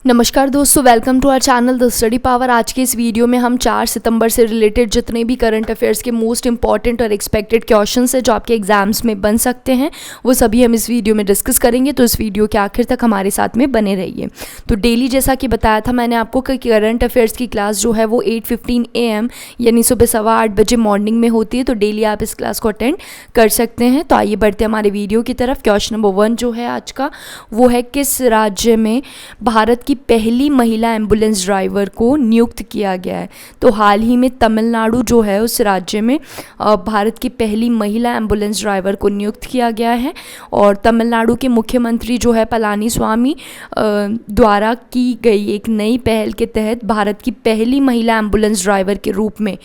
नमस्कार दोस्तों, welcome to our channel the study power. आज के इस वीडियो में हम 4 सितंबर से रिलेटेड जितने भी करंट अफेयर्स के मोस्ट इंपॉर्टेंट और एक्सपेक्टेड क्वेश्चंस है जो आपके एग्जाम्स में बन सकते हैं वो सभी हम इस वीडियो में डिस्कस करेंगे। तो इस वीडियो के आखिर तक हमारे साथ में बने रहिए। तो डेली जैसा कि बताया था मैंने आपको कि करंट अफेयर्स की क्लास जो है वो 8:15 AM यानी सुबह 8:15 बजे मॉर्निंग में होती है। तो डेली आप इस क्लास को अटेंड कर सकते हैं। तो आइए बढ़ते हमारे वीडियो की तरफ। क्वेश्चन नंबर 1 जो है आज का वो है, किस राज्य में भारत की पहली महिला एम्बुलेंस ड्राइवर को नियुक्त किया गया है? तो हाल ही में तमिलनाडु जो है उस राज्य में भारत की पहली महिला एम्बुलेंस ड्राइवर को नियुक्त किया गया है। और तमिलनाडु के मुख्यमंत्री जो है पलानीस्वामी द्वारा की गई एक नई पहल के तहत भारत की पहली महिला एम्बुलेंस ड्राइवर के रूप में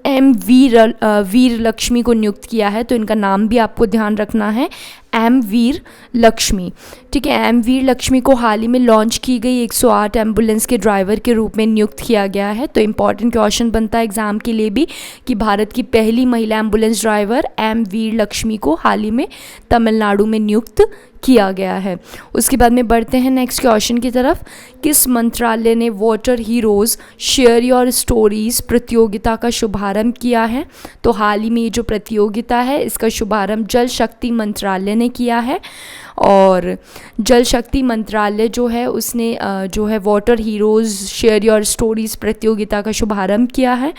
वीर लक्ष्मी को नियुक्त किया है। तो इनका नाम भी आपको ध्यान रखना है, वीर लक्ष्मी। ठीक है, वीर लक्ष्मी को हाल ही में लॉन्च की गई 108 एम्बुलेंस के ड्राइवर के रूप में नियुक्त किया गया है। तो इम्पॉर्टेंट क्वेश्चन बनता है एग्जाम के लिए भी कि भारत की पहली महिला एम्बुलेंस ड्राइवर वीर लक्ष्मी को हाल ही में तमिलनाडु में नियुक्त किया गया है। उसके बाद में बढ़ते हैं नेक्स्ट क्वेश्चन की तरफ। किस मंत्रालय ने water heroes share your stories प्रतियोगिता का शुभारंभ किया है? तो हाल ही में ये जो प्रतियोगिता है इसका शुभारंभ जल शक्ति मंत्रालय ने किया है। और जल शक्ति मंत्रालय जो है उसने जो है water heroes share your stories प्रतियोगिता का शुभारंभ किया है।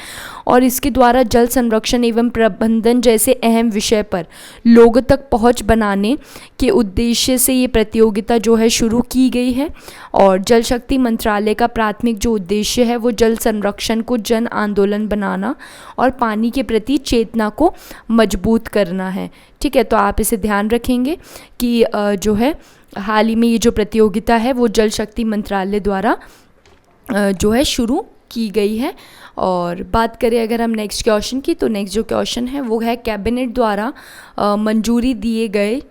और इसके द्वारा जल संरक्षण एवं प्रबंधन जैसे अहम विषय पर लोगों तक पहुंच बनाने के उद्देश्य से ये प्रतियोगिता जो है शुरू की गई है। और जल शक्ति मंत्रालय का प्राथमिक जो उद्देश्य है वो जल संरक्षण को जन आंदोलन बनाना और पानी के प्रति चेतना को मजबूत करना है। ठीक है, तो आप इसे ध्यान रखेंगे कि जो है हाल ही में ये जो प्रतियोगिता है वो जल शक्ति मंत्रालय द्वारा जो है शुरू की गई है। और बात करें अगर हम नेक्स्ट क्वेश्चन की, तो नेक्स्ट जो क्वेश्चन है वो है, कैबिनेट द्वारा मंजूरी दिए गए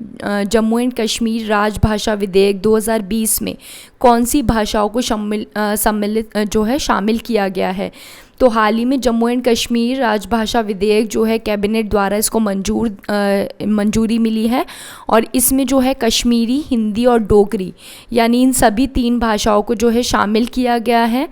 जम्मू एंड कश्मीर राजभाषा विधेयक 2020 में कौन सी भाषाओं को सम्मिलित जो है शामिल किया गया है? तो हाल ही में जम्मू एंड कश्मीर राजभाषा विधेयक जो है कैबिनेट द्वारा इसको मंजूरी मिली है। और इसमें जो है कश्मीरी, हिंदी और डोगरी यानी इन सभी 3 भाषाओं को जो है शामिल किया गया है।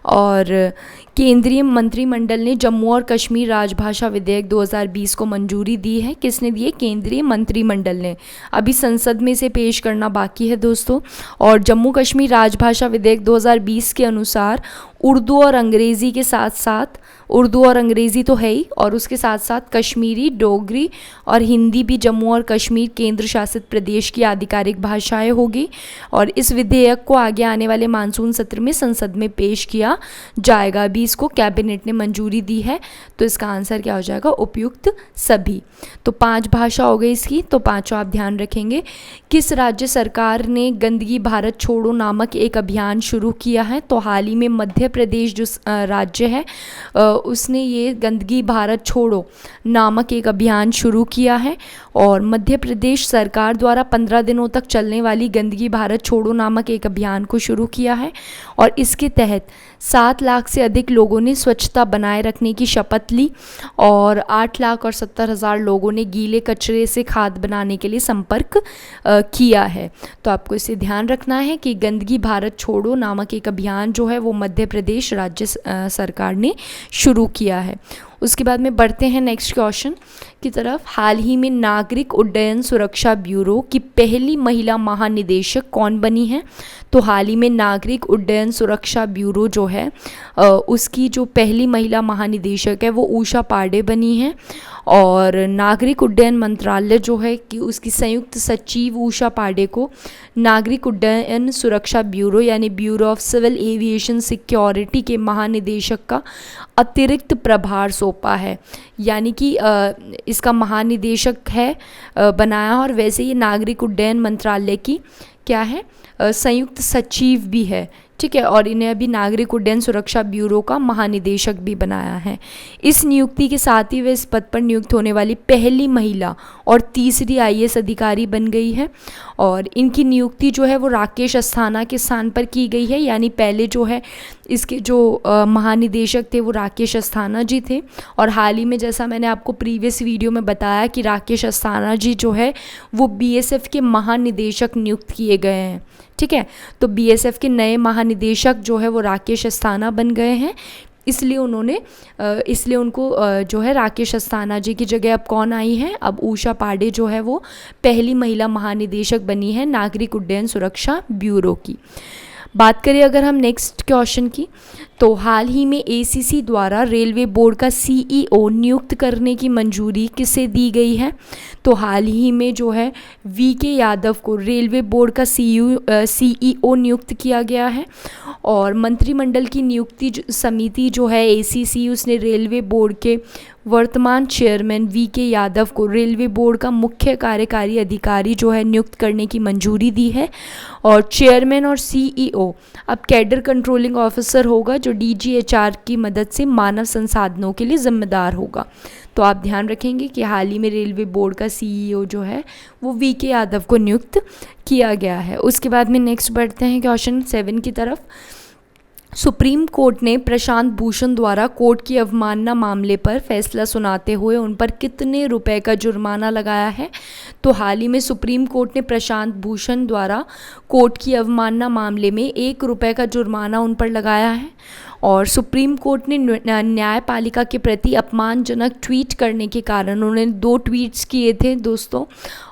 और केंद्रीय मंत्रिमंडल ने जम्मू और कश्मीर राजभाषा विधेयक 2020 को मंजूरी दी है। किसने दी है? केंद्रीय मंत्रिमंडल ने। अभी संसद में इसे पेश करना बाकी है दोस्तों। और जम्मू कश्मीर राजभाषा विधेयक 2020 के अनुसार उर्दू और अंग्रेज़ी के साथ साथ, उर्दू और अंग्रेज़ी तो है ही, और उसके साथ साथ कश्मीरी, डोगरी और हिंदी भी जम्मू और कश्मीर केंद्र शासित प्रदेश की आधिकारिक भाषाएं होगी। और इस विधेयक को आगे आने वाले मानसून सत्र में संसद में पेश किया जाएगा। अभी इसको कैबिनेट ने मंजूरी दी है। तो इसका आंसर क्या हो जाएगा? उपयुक्त सभी। तो 5 भाषा हो गई इसकी, तो 5 आप ध्यान रखेंगे। किस राज्य सरकार ने गंदगी भारत छोड़ो नामक एक अभियान शुरू किया है? तो हाल ही में मध्य प्रदेश जो राज्य है उसने ये गंदगी भारत छोड़ो नामक एक अभियान शुरू किया है। और मध्य प्रदेश सरकार द्वारा 15 दिनों तक चलने वाली गंदगी भारत छोड़ो नामक एक अभियान को शुरू किया है। और इसके तहत 7 लाख से अधिक लोगों ने स्वच्छता बनाए रखने की शपथ ली। और 8,70,000 लोगों ने गीले कचरे से खाद बनाने के लिए संपर्क किया है। तो आपको इसे ध्यान रखना है कि गंदगी भारत छोड़ो नामक एक अभियान जो है वो मध्य प्रदेश राज्य सरकार ने शुरू किया है। उसके बाद में बढ़ते हैं नेक्स्ट क्वेश्चन की तरफ। हाल ही में नागरिक उड्डयन सुरक्षा ब्यूरो की पहली महिला महानिदेशक कौन बनी है? तो हाल ही में नागरिक उड्डयन सुरक्षा ब्यूरो जो है उसकी जो पहली महिला महानिदेशक है वो उषा पांडे बनी है। और नागरिक उड्डयन मंत्रालय जो है कि उसकी संयुक्त सचिव उषा पांडे को नागरिक उड्डयन सुरक्षा ब्यूरो यानी bureau of civil aviation security के महानिदेशक का अतिरिक्त प्रभार सौंपा है। यानी कि इसका महानिदेशक है बनाया, और वैसे ये नागरिक उड्डयन मंत्रालय की क्या है? संयुक्त सचिव भी है। ठीक है, और इन्हें अभी नागरिक उड्डयन सुरक्षा ब्यूरो का महानिदेशक भी बनाया है। इस नियुक्ति के साथ ही वे इस पद पर नियुक्त होने वाली पहली महिला और तीसरी IAS अधिकारी बन गई है। और इनकी नियुक्ति जो है वो राकेश अस्थाना के स्थान पर की गई है, यानी पहले जो है इसके जो महानिदेशक थे वो राकेश अस्थाना जी थे। और हाल ही में जैसा मैंने आपको प्रीवियस वीडियो में बताया कि राकेश अस्थाना जी जो है वो बीएसएफ के महानिदेशक नियुक्त किए गए हैं। ठीक है, तो बीएसएफ के नए महानिदेशक जो है वो राकेश अस्थाना बन गए हैं, इसलिए उनको जो है राकेश अस्थाना जी की जगह अब कौन आई है, अब उषा पांडे जो है वो पहली महिला महानिदेशक बनी है नागरिक उड्डयन सुरक्षा ब्यूरो की। बात करें अगर हम नेक्स्ट क्वेश्चन की, तो हाल ही में एसीसी द्वारा रेलवे बोर्ड का सीईओ नियुक्त करने की मंजूरी किसे दी गई है? तो हाल ही में जो है वीके यादव को रेलवे बोर्ड का सीईओ नियुक्त किया गया है। और मंत्रिमंडल की नियुक्ति समिति जो है एसीसी, उसने रेलवे बोर्ड के वर्तमान चेयरमैन वीके यादव को रेलवे बोर्ड का मुख्य कार्यकारी अधिकारी जो है नियुक्त करने की मंजूरी दी है। और चेयरमैन और सीईओ अब कैडर कंट्रोलिंग ऑफिसर होगा जो डीजीएचआर की मदद से मानव संसाधनों के लिए जिम्मेदार होगा। तो आप ध्यान रखेंगे कि हाल ही में रेलवे बोर्ड का सीईओ जो है वो वीके यादव को नियुक्त किया गया है। उसके बाद में नेक्स्ट बढ़ते हैं क्वेश्चन 7 की तरफ। सुप्रीम कोर्ट ने प्रशांत भूषण द्वारा कोर्ट की अवमानना मामले पर फैसला सुनाते हुए उन पर कितने रुपए का जुर्माना लगाया है? तो हाल ही में सुप्रीम कोर्ट ने प्रशांत भूषण द्वारा कोर्ट की अवमानना मामले में 1 रुपये का जुर्माना उन पर लगाया है। और सुप्रीम कोर्ट ने न्यायपालिका के प्रति अपमानजनक ट्वीट करने के कारण उन्होंने 2 ट्वीट्स किए थे दोस्तों,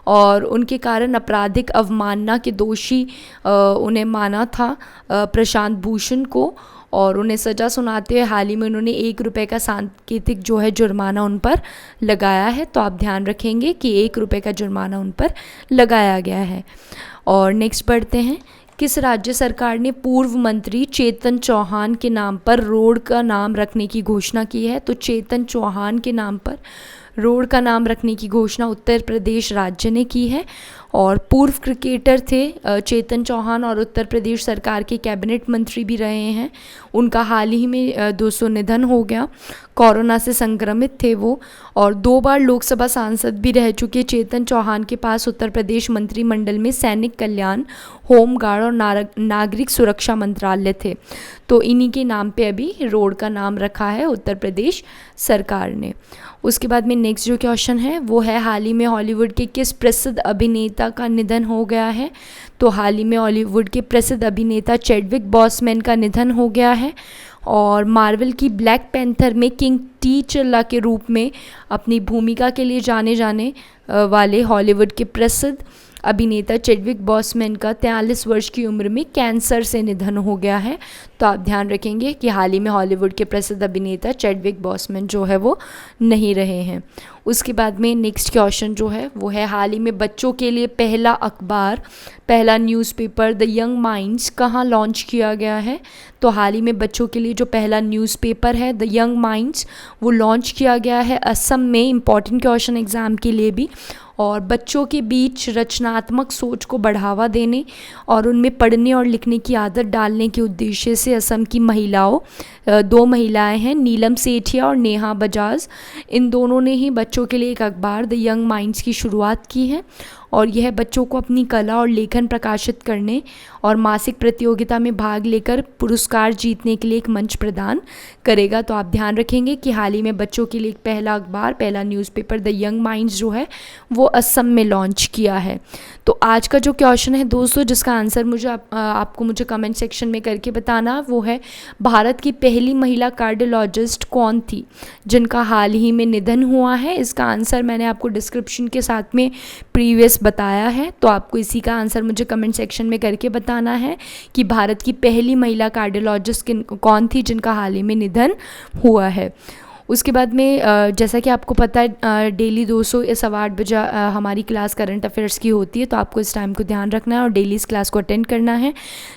और उनके कारण आपराधिक अवमानना के दोषी उन्हें माना था प्रशांत भूषण को, और उन्हें सज़ा सुनाते हुए हाल ही में उन्होंने 1 रुपये का सांकेतिक जो है जुर्माना उन पर लगाया है। तो आप ध्यान रखेंगे कि 1 रुपये का जुर्माना उन पर लगाया गया है। और नेक्स्ट बढ़ते हैं, किस राज्य सरकार ने पूर्व मंत्री चेतन चौहान के नाम पर रोड का नाम रखने की घोषणा की है? तो चेतन चौहान के नाम पर रोड का नाम रखने की घोषणा उत्तर प्रदेश राज्य ने की है। और पूर्व क्रिकेटर थे चेतन चौहान, और उत्तर प्रदेश सरकार के कैबिनेट मंत्री भी रहे हैं। उनका हाल ही में 200 निधन हो गया, कोरोना से संक्रमित थे वो, और 2 बार लोकसभा सांसद भी रह चुके चेतन चौहान के पास उत्तर प्रदेश मंत्रिमंडल में सैनिक कल्याण, होम गार्ड और नागरिक सुरक्षा मंत्रालय थे। तो इन्हीं के नाम पे अभी रोड का नाम रखा है उत्तर प्रदेश सरकार ने। उसके बाद में नेक्स्ट जो क्वेश्चन है वो है, हाल ही में हॉलीवुड के किस प्रसिद्ध अभिनेता का निधन हो गया है? तो हाल ही में हॉलीवुड के प्रसिद्ध अभिनेता चैडविक बॉसमैन का निधन हो गया है। और मार्वल की ब्लैक पैंथर में किंग टीचला के रूप में अपनी भूमिका के लिए जाने वाले हॉलीवुड के प्रसिद्ध अभिनेता चैडविक बॉसमैन का 43 वर्ष की उम्र में कैंसर से निधन हो गया है। तो आप ध्यान रखेंगे कि हाल ही में हॉलीवुड के प्रसिद्ध अभिनेता चैडविक बॉसमैन जो है वो नहीं रहे हैं। उसके बाद में नेक्स्ट क्वेश्चन जो है वो है, हाल ही में बच्चों के लिए पहला अखबार, पहला न्यूज़पेपर द यंग माइंड्स कहाँ लॉन्च किया गया है? तो हाल ही में बच्चों के लिए जो पहला न्यूज़पेपर है द यंग माइंड्स वो लॉन्च किया गया है असम में, इम्पॉर्टेंट क्वेश्चन एग्ज़ाम के लिए भी। और बच्चों के बीच रचनात्मक सोच को बढ़ावा देने और उनमें पढ़ने और लिखने की आदत डालने के उद्देश्य से असम की महिलाओं, 2 महिलाएं हैं, नीलम सेठिया और नेहा बजाज, इन दोनों ने ही बच्चों के लिए एक अखबार द यंग माइंड्स की शुरुआत की है। और यह बच्चों को अपनी कला और लेखन प्रकाशित करने और मासिक प्रतियोगिता में भाग लेकर पुरस्कार जीतने के लिए एक मंच प्रदान करेगा। तो आप ध्यान रखेंगे कि हाल ही में बच्चों के लिए एक पहला अखबार, पहला न्यूज़पेपर द यंग माइंड्स जो है वो असम में लॉन्च किया है। तो आज का जो क्वेश्चन है दोस्तों, जिसका आंसर आपको मुझे कमेंट सेक्शन में करके बताना, वो है भारत की पहली महिला कार्डियोलॉजिस्ट कौन थी जिनका हाल ही में निधन हुआ है? इसका आंसर मैंने आपको डिस्क्रिप्शन के साथ में प्रीवियस बताया है। तो आपको इसी का आंसर मुझे कमेंट सेक्शन में करके बताना है कि भारत की पहली महिला कार्डियोलॉजिस्ट कौन थी जिनका हाल ही में निधन हुआ है। उसके बाद में जैसा कि आपको पता है डेली 200 या 8:15 बजे हमारी क्लास करंट अफेयर्स की होती है। तो आपको इस टाइम को ध्यान रखना है और डेली इस क्लास को अटेंड करना है।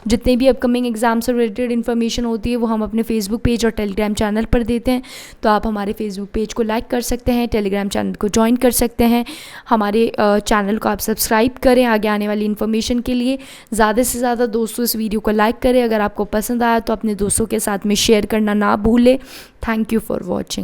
जितने भी अपकमिंग एग्जाम से रिलेटेड इन्फॉर्मेशन होती है वो हम अपने फेसबुक पेज और टेलीग्राम चैनल पर देते हैं। तो आप हमारे फेसबुक पेज को लाइक कर सकते हैं, टेलीग्राम चैनल को ज्वाइन कर सकते हैं, हमारे चैनल को आप सब्सक्राइब करें आगे आने वाली इन्फॉर्मेशन के लिए। ज़्यादा से ज़्यादा दोस्तों इस वीडियो को लाइक करें, अगर आपको पसंद आया तो अपने दोस्तों के साथ में शेयर करना ना भूलें। Thank you for watching.